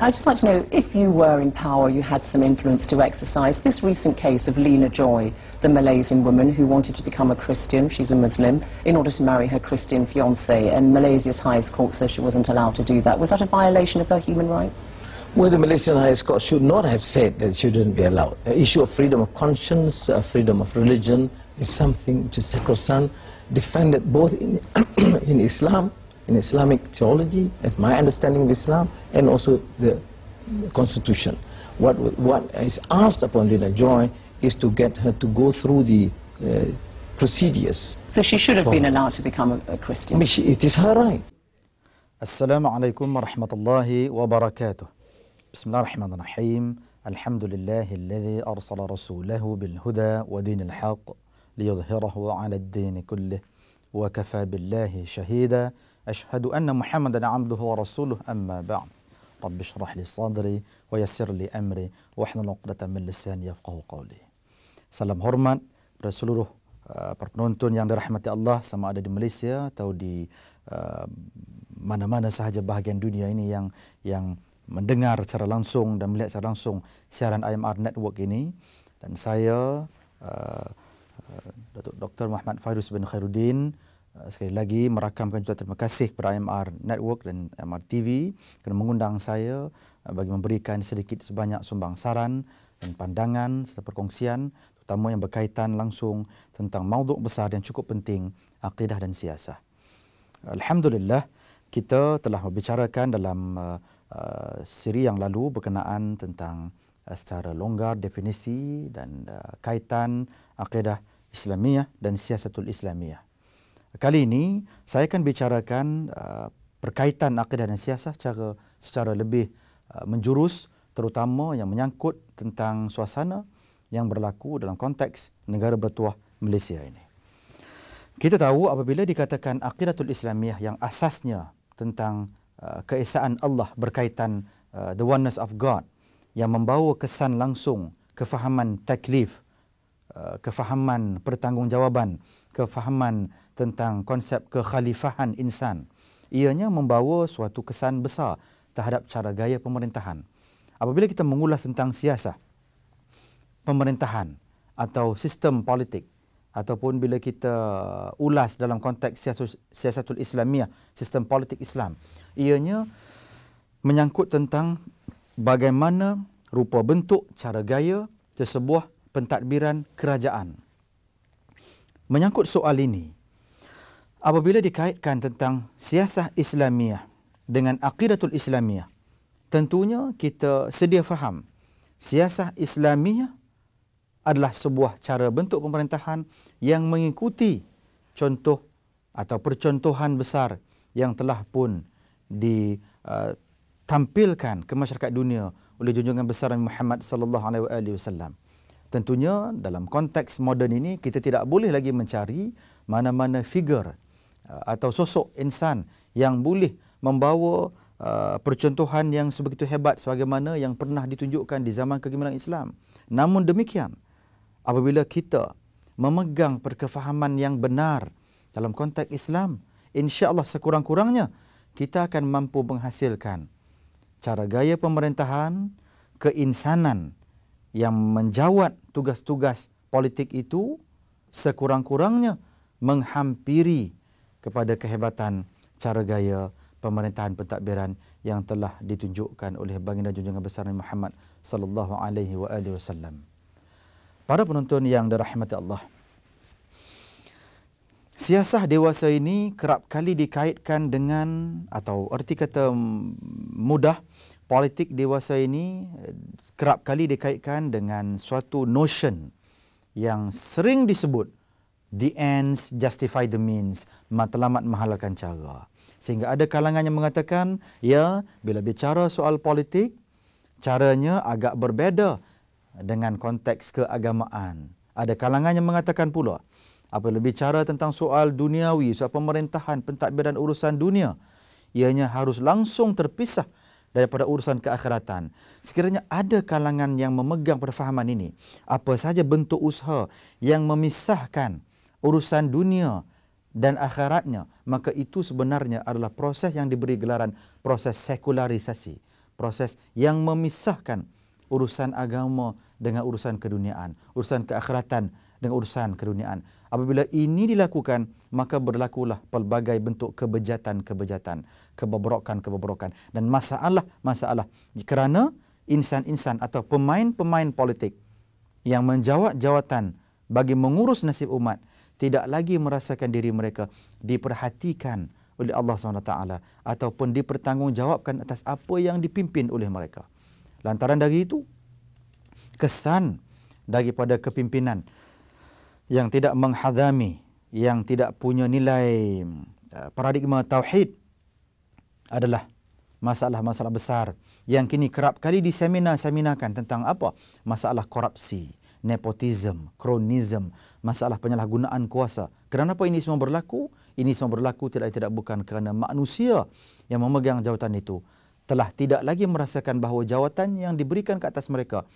I'd just like to know, if you were in power, you had some influence to exercise, this recent case of Lena Joy, the Malaysian woman who wanted to become a Christian, she's a Muslim, in order to marry her Christian fiancé, and Malaysia's highest court says she wasn't allowed to do that. Was that a violation of her human rights? Well, the Malaysian highest court should not have said that it shouldn't be allowed. The issue of freedom of conscience, freedom of religion is something which is sacrosanct, defended both in, in Islam, in Islamic theology, as my understanding of Islam, and also the Constitution. What is asked upon Lena Joy is to get her to go through the procedures. So she should have been allowed to become a Christian? I mean, it is her right. Assalamu alaikum wa rahmatullahi wa barakatuh. Bismillah ar-Rahman ar-Rahim. Alhamdulillahi alladhi arsala rasulahu bil-huda wa din al-haq liyudhhirahu ala ad-din kullih wa kafa billahi shahida. أشهد أن محمدا عبده ورسوله أما بعد رب اشرح لي صدري ويسر لي أمري واحلل عقدة من lisani yafqahu qawli. Salam hormat kepada seluruh para penonton yang dirahmati Allah, sama ada di Malaysia atau di mana-mana sahaja bahagian dunia ini yang mendengar secara langsung dan melihat secara langsung siaran IMR Network ini. Dan saya Datuk Dr. Muhammad Fairuz bin Khairuddin sekali lagi merakamkan juga terima kasih kepada IMR Network dan IMR TV kerana mengundang saya bagi memberikan sedikit sebanyak sumbang saran dan pandangan serta perkongsian terutama yang berkaitan langsung tentang mauduk besar yang cukup penting, akidah dan siasah. Alhamdulillah, kita telah membicarakan dalam siri yang lalu berkenaan tentang secara longgar definisi dan kaitan akidah Islamiyah dan siasatul Islamiyah. Kali ini saya akan bicarakan berkaitan akidah dan siasah secara lebih menjurus, terutama yang menyangkut tentang suasana yang berlaku dalam konteks negara bertuah Malaysia ini. Kita tahu apabila dikatakan aqidatul Islamiyah yang asasnya tentang keesaan Allah berkaitan the oneness of God, yang membawa kesan langsung kefahaman taklif, kefahaman pertanggungjawaban, kefahaman tentang konsep kekhalifahan insan. Ianya membawa suatu kesan besar terhadap cara gaya pemerintahan. Apabila kita mengulas tentang siasah, pemerintahan atau sistem politik, ataupun bila kita ulas dalam konteks siasatul Islamiyah, sistem politik Islam, ianya menyangkut tentang bagaimana rupa bentuk, cara gaya sesebuah pentadbiran kerajaan. Menyangkut soal ini, apabila dikaitkan tentang siasah Islamiyah dengan aqidatul Islamiyah, tentunya kita sedia faham siasah Islamiyah adalah sebuah cara bentuk pemerintahan yang mengikuti contoh atau percontohan besar yang telah pun ditampilkan ke masyarakat dunia oleh junjungan besar Muhammad sallallahu alaihi wasallam. Tentunya dalam konteks moden ini kita tidak boleh lagi mencari mana-mana figur atau sosok insan yang boleh membawa percontohan yang sebegitu hebat sebagaimana yang pernah ditunjukkan di zaman kegemilangan Islam. Namun demikian, apabila kita memegang perkefahaman yang benar dalam konteks Islam, insya-Allah sekurang-kurangnya kita akan mampu menghasilkan cara gaya pemerintahan, keinsanan yang menjawat tugas-tugas politik itu sekurang-kurangnya menghampiri kepada kehebatan cara gaya pemerintahan pentadbiran yang telah ditunjukkan oleh baginda junjungan besar Muhammad sallallahu alaihi wasallam. Para penonton yang dirahmati Allah, siasah dewasa ini kerap kali dikaitkan dengan, atau erti kata mudah, politik dewasa ini kerap kali dikaitkan dengan suatu notion yang sering disebut the ends justify the means, matlamat menghalalkan cara. Sehingga ada kalangan yang mengatakan, ya, bila bicara soal politik, caranya agak berbeza dengan konteks keagamaan. Ada kalangan yang mengatakan pula, apabila bicara tentang soal duniawi, soal pemerintahan, pentadbiran urusan dunia, ianya harus langsung terpisah daripada urusan keakhiratan. Sekiranya ada kalangan yang memegang perfahaman ini, apa saja bentuk usaha yang memisahkan urusan dunia dan akhiratnya, maka itu sebenarnya adalah proses yang diberi gelaran proses sekularisasi. proses yang memisahkan urusan agama dengan urusan keduniaan, urusan keakhiratan dengan urusan keduniaan. Apabila ini dilakukan, maka berlakulah pelbagai bentuk kebejatan-kebejatan, kebobrokan-kebobrokan dan masalah-masalah kerana insan-insan atau pemain-pemain politik yang menjawat jawatan bagi mengurus nasib umat tidak lagi merasakan diri mereka diperhatikan oleh Allah SWT ataupun dipertanggungjawabkan atas apa yang dipimpin oleh mereka. Lantaran dari itu, kesan daripada kepimpinan yang tidak menghadami, yang tidak punya nilai paradigma tauhid adalah masalah-masalah besar yang kini kerap kali diseminar-seminarkan tentang apa? Masalah korupsi, nepotism, kronism, masalah penyalahgunaan kuasa. Kenapa ini semua berlaku? Ini semua berlaku tidak bukan kerana manusia yang memegang jawatan itu telah tidak lagi merasakan bahawa jawatan yang diberikan ke atas mereka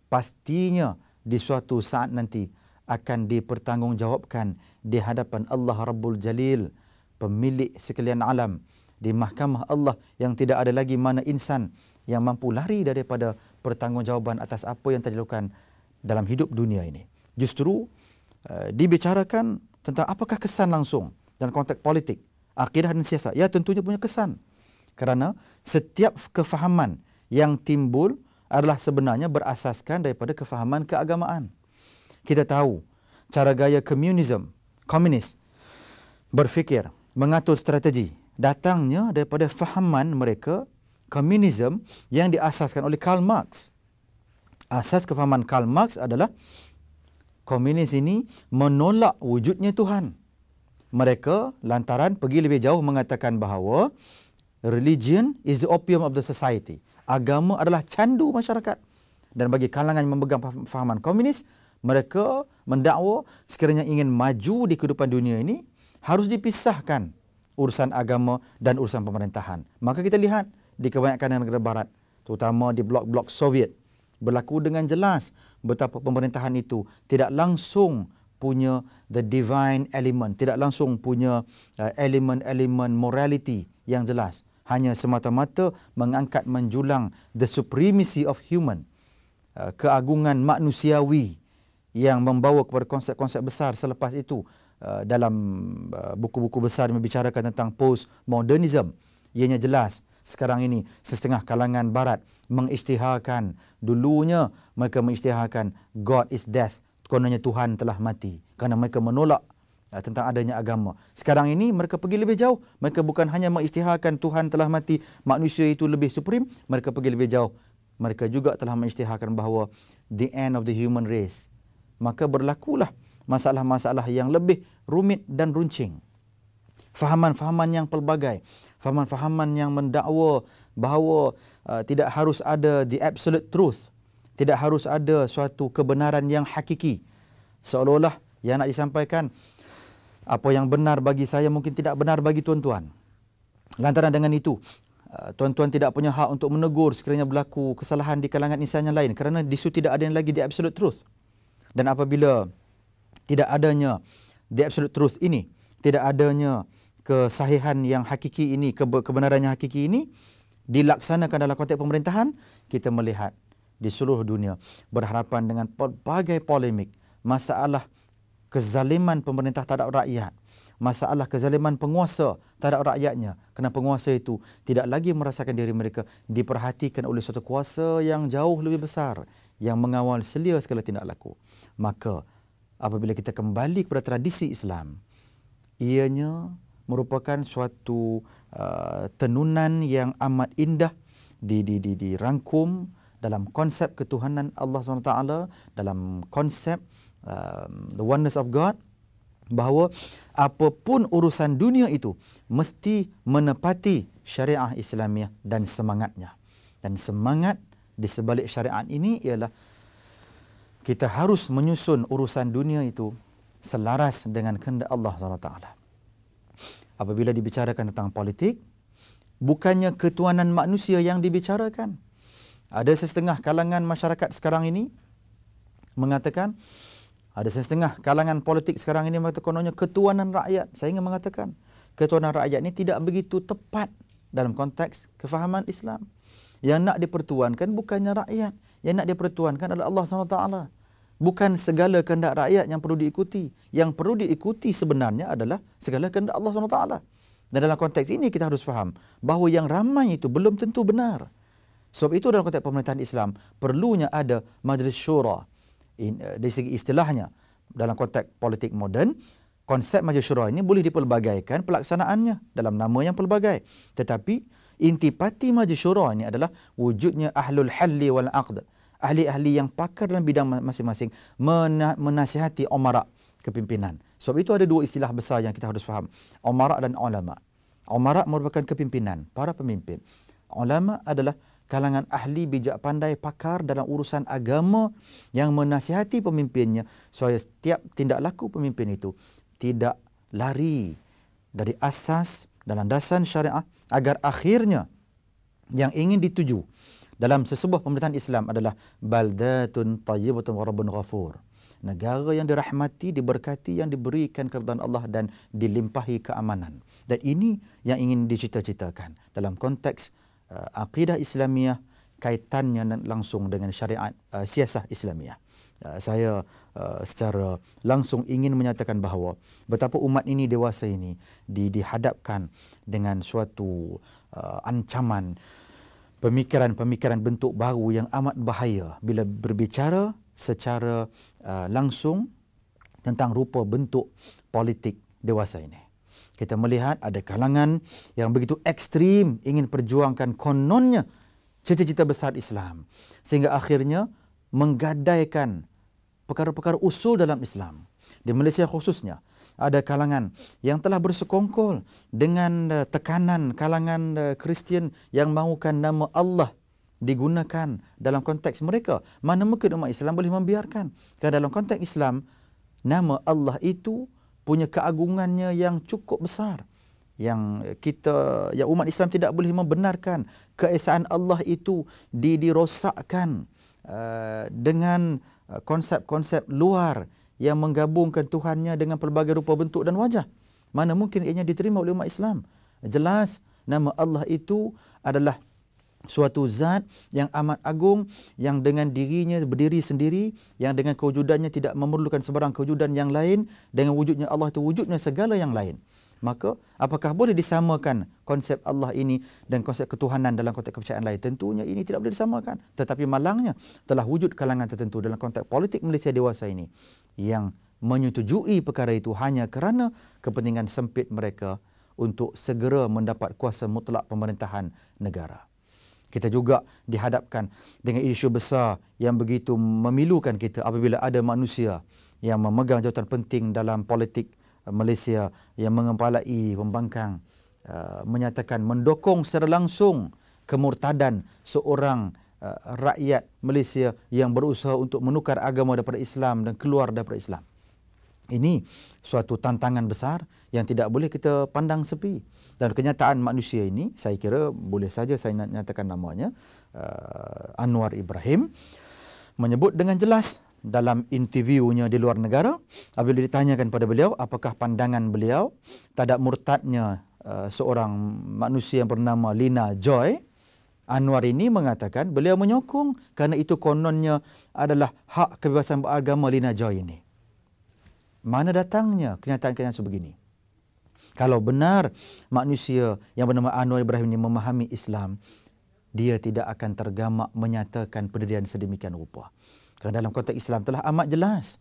pastinya di suatu saat nanti akan dipertanggungjawabkan di hadapan Allah Rabbul Jalil, pemilik sekalian alam, di mahkamah Allah yang tidak ada lagi mana insan yang mampu lari daripada pertanggungjawaban atas apa yang telah dilakukan dalam hidup dunia ini. Justru dibicarakan tentang apakah kesan langsung dalam konteks politik, akidah dan siasat. Ya, tentunya punya kesan. Kerana setiap kefahaman yang timbul adalah sebenarnya berasaskan daripada kefahaman keagamaan. Kita tahu cara gaya komunis berfikir, mengatur strategi, datangnya daripada fahaman mereka komunisme yang diasaskan oleh Karl Marx. Asas kefahaman Karl Marx adalah komunis ini menolak wujudnya Tuhan. Mereka lantaran pergi lebih jauh mengatakan bahawa religion is the opium of the society. Agama adalah candu masyarakat. Dan bagi kalangan yang memegang fahaman komunis, mereka mendakwa sekiranya ingin maju di kehidupan dunia ini, harus dipisahkan urusan agama dan urusan pemerintahan. Maka kita lihat di kebanyakan negara barat, terutama di blok-blok Soviet, berlaku dengan jelas betapa pemerintahan itu tidak langsung punya the divine element, tidak langsung punya elemen-elemen morality yang jelas. Hanya semata-mata mengangkat menjulang the supremacy of human, keagungan manusiawi yang membawa kepada konsep-konsep besar selepas itu. Dalam buku-buku besar yang membicarakan tentang postmodernism, ianya jelas sekarang ini setengah kalangan barat mengisytiharkan, dulunya mereka mengisytiharkan God is death, kononnya Tuhan telah mati, kerana mereka menolak tentang adanya agama. Sekarang ini mereka pergi lebih jauh, mereka bukan hanya mengisytiharkan Tuhan telah mati, manusia itu lebih supreme, mereka pergi lebih jauh, mereka juga telah mengisytiharkan bahawa the end of the human race. Maka berlakulah masalah-masalah yang lebih rumit dan runcing. Fahaman-fahaman yang pelbagai, fahaman-fahaman yang mendakwa bahawa tidak harus ada the absolute truth, tidak harus ada suatu kebenaran yang hakiki. Seolah-olah yang nak disampaikan, apa yang benar bagi saya mungkin tidak benar bagi tuan-tuan. Lantaran dengan itu, tuan-tuan tidak punya hak untuk menegur sekiranya berlaku kesalahan di kalangan insan yang lain, kerana di situ tidak ada yang lagi the absolute truth. Dan apabila tidak adanya the absolute truth ini, tidak adanya kesahihan yang hakiki ini, kebenaran yang hakiki ini dilaksanakan dalam konteks pemerintahan, kita melihat di seluruh dunia berhadapan dengan pelbagai polemik, masalah kezaliman pemerintah terhadap rakyat, masalah kezaliman penguasa terhadap rakyatnya, kerana penguasa itu tidak lagi merasakan diri mereka diperhatikan oleh suatu kuasa yang jauh lebih besar yang mengawal selia segala tindak laku. Maka apabila kita kembali kepada tradisi Islam, ianya merupakan suatu tenunan yang amat indah dirangkum dalam konsep ketuhanan Allah SWT, dalam konsep the oneness of God, bahawa apapun urusan dunia itu mesti menepati syariah Islamiah dan semangatnya. Dan semangat di sebalik syariat ini ialah kita harus menyusun urusan dunia itu selaras dengan kehendak Allah SWT. Apabila dibicarakan tentang politik, bukannya ketuanan manusia yang dibicarakan. Ada setengah kalangan masyarakat sekarang ini mengatakan, ada setengah kalangan politik sekarang ini mengatakan kononnya ketuanan rakyat. Saya ingin mengatakan, ketuanan rakyat ini tidak begitu tepat dalam konteks kefahaman Islam. Yang nak dipertuankan bukannya rakyat. Yang nak dipertuankan adalah Allah SWT. Bukan segala kehendak rakyat yang perlu diikuti. Yang perlu diikuti sebenarnya adalah segala kehendak Allah SWT. Dan dalam konteks ini kita harus faham bahawa yang ramai itu belum tentu benar. Sebab itu dalam konteks pemerintahan Islam perlunya ada majlis syura. Dari segi istilahnya dalam konteks politik moden, konsep majlis syura ini boleh dipelbagaikan pelaksanaannya dalam nama yang pelbagai. Tetapi intipati majlis syura ini adalah wujudnya ahlul halli wal aqd. Ahli-ahli yang pakar dalam bidang masing-masing menasihati umara kepimpinan. Sebab itu ada dua istilah besar yang kita harus faham. Umara dan ulama. Umara merupakan kepimpinan, para pemimpin. Ulama adalah kalangan ahli bijak pandai pakar dalam urusan agama yang menasihati pemimpinnya supaya setiap tindak laku pemimpin itu tidak lari dari asas dalam dasar syariah agar akhirnya yang ingin dituju dalam sesebuah pemerintahan Islam adalah baldatun tayyibatun wa rabbun ghafur. Negara yang dirahmati, diberkati, yang diberikan keridhaan Allah dan dilimpahi keamanan. Dan ini yang ingin dicita-citakan dalam konteks akidah Islamiah, kaitannya langsung dengan syariat siasah Islamiah. Saya secara langsung ingin menyatakan bahawa betapa umat ini dewasa ini dihadapkan dengan suatu ancaman pemikiran-pemikiran bentuk baru yang amat bahaya bila berbicara secara langsung tentang rupa bentuk politik dewasa ini. Kita melihat ada kalangan yang begitu ekstrim ingin perjuangkan kononnya cita-cita besar Islam sehingga akhirnya menggadaikan perkara-perkara usul dalam Islam. Di Malaysia khususnya ada kalangan yang telah bersekongkol dengan tekanan kalangan Kristian yang mahukan nama Allah digunakan dalam konteks mereka. Mana mungkin umat Islam boleh membiarkan? Kerana dalam konteks Islam, nama Allah itu punya keagungannya yang cukup besar. Yang umat Islam tidak boleh membenarkan keesaan Allah itu dirosakkan dengan konsep-konsep luar yang menggabungkan Tuhannya dengan pelbagai rupa bentuk dan wajah. Mana mungkin ianya diterima oleh umat Islam? Jelas nama Allah itu adalah suatu zat yang amat agung, yang dengan dirinya berdiri sendiri, yang dengan kewujudannya tidak memerlukan sebarang kewujudan yang lain, dengan wujudnya Allah itu wujudnya segala yang lain. Maka apakah boleh disamakan konsep Allah ini dan konsep ketuhanan dalam konteks kepercayaan lain? Tentunya ini tidak boleh disamakan. Tetapi malangnya telah wujud kalangan tertentu dalam konteks politik Malaysia dewasa ini yang menyetujui perkara itu hanya kerana kepentingan sempit mereka untuk segera mendapat kuasa mutlak pemerintahan negara. Kita juga dihadapkan dengan isu besar yang begitu memilukan kita apabila ada manusia yang memegang jawatan penting dalam politik Malaysia yang mengepalai pembangkang menyatakan mendokong secara langsung kemurtadan seorang rakyat Malaysia yang berusaha untuk menukar agama daripada Islam dan keluar daripada Islam. Ini suatu tantangan besar yang tidak boleh kita pandang sepi. Dan kenyataan manusia ini, saya kira boleh saja saya nyatakan namanya, Anwar Ibrahim, menyebut dengan jelas dalam interviewnya di luar negara, apabila ditanyakan pada beliau apakah pandangan beliau terhadap murtadnya seorang manusia yang bernama Lina Joy, Anwar ini mengatakan beliau menyokong kerana itu kononnya adalah hak kebebasan beragama Lina Joy ini. Mana datangnya kenyataan-kenyataan sebegini? Kalau benar manusia yang bernama Anwar Ibrahim ini memahami Islam, dia tidak akan tergamak menyatakan pendirian sedemikian rupa. Kerana dalam konteks Islam telah amat jelas.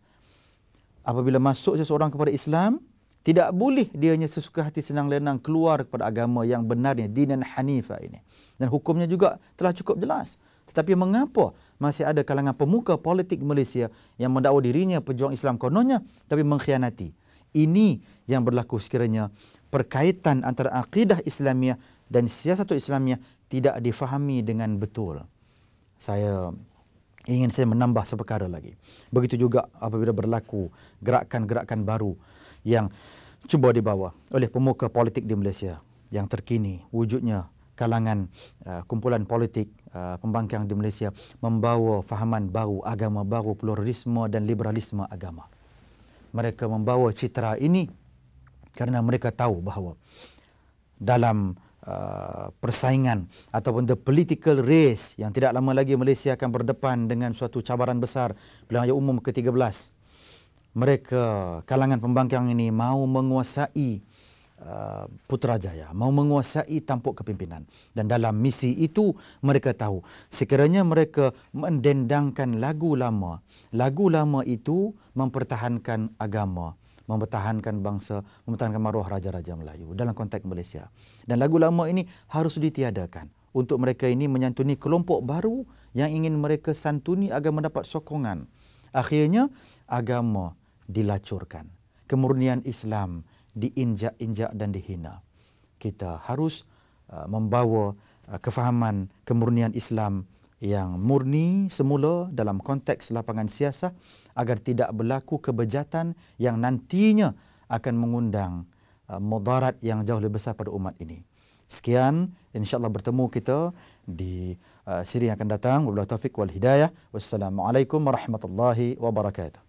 Apabila masuk seseorang kepada Islam, tidak boleh dianya sesuka hati senang lenang keluar kepada agama yang benarnya, dinan hanifah ini. Dan hukumnya juga telah cukup jelas. Tetapi mengapa masih ada kalangan pemuka politik Malaysia yang mendakwa dirinya pejuang Islam kononnya, tapi mengkhianati? Ini yang berlaku sekiranya perkaitan antara akidah Islamiah dan siasat Islamiah tidak difahami dengan betul. Saya menambah seperkara lagi. Begitu juga apabila berlaku gerakan-gerakan baru yang cuba dibawa oleh pemuka politik di Malaysia yang terkini, wujudnya kalangan kumpulan politik pembangkang di Malaysia membawa fahaman baru, agama baru, pluralisme dan liberalisme agama. Mereka membawa citra ini kerana mereka tahu bahawa dalam persaingan ataupun the political race yang tidak lama lagi Malaysia akan berdepan dengan suatu cabaran besar pilihan raya umum ke-13. Mereka, kalangan pembangkang ini mahu menguasai Putrajaya, mahu menguasai tampuk kepimpinan. Dan dalam misi itu mereka tahu sekiranya mereka mendendangkan lagu lama itu mempertahankan agama, mempertahankan bangsa, mempertahankan maruah raja-raja Melayu dalam konteks Malaysia. Dan lagu lama ini harus ditiadakan untuk mereka ini menyantuni kelompok baru yang ingin mereka santuni agar mendapat sokongan. Akhirnya agama dilacurkan, kemurnian Islam diinjak-injak dan dihina. Kita harus membawa kefahaman kemurnian Islam yang murni semula dalam konteks lapangan siasah agar tidak berlaku kebejatan yang nantinya akan mengundang mudarat yang jauh lebih besar pada umat ini. Sekian, insya-Allah bertemu kita di siri yang akan datang. Wabillahi taufiq wal hidayah. Wassalamualaikum warahmatullahi wabarakatuh.